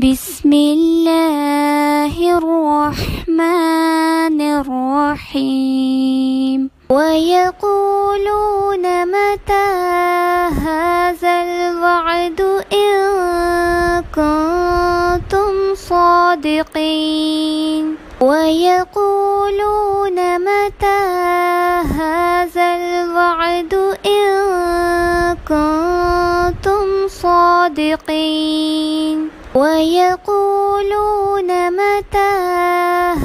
بسم الله الرحمن الرحيم ويقولون متى هذا الوعد إن كنتم صادقين ويقولون متى هذا الوعد إن كنتم صادقين ويقولون متى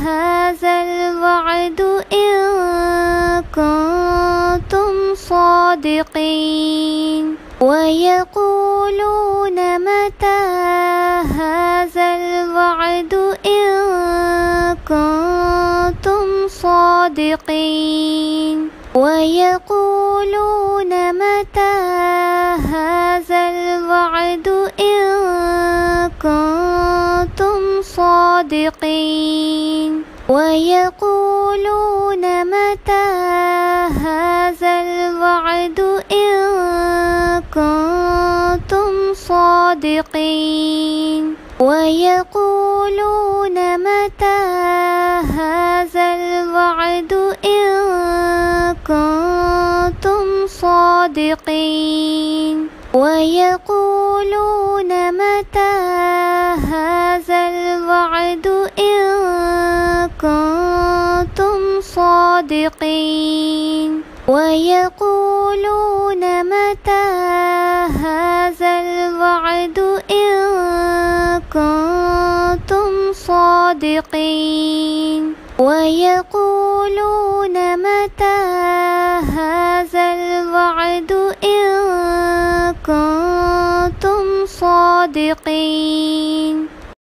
هذا الوعد إن كنتم صادقين ويقولون متى هذا الوعد إن كنتم صادقين ويقولون متى هذا الوعد إن كنتم صادقين ويقولون متى هذا الوعد إن كنتم صادقين ويقولون متى هذا الوعد إن كنتم صادقين ويقولون متى هذا الوعد إن كنتم صادقين ويقولون متى هذا الوعد إن كنتم صادقين ويقولون متى هذا الوعد إن كنتم صادقين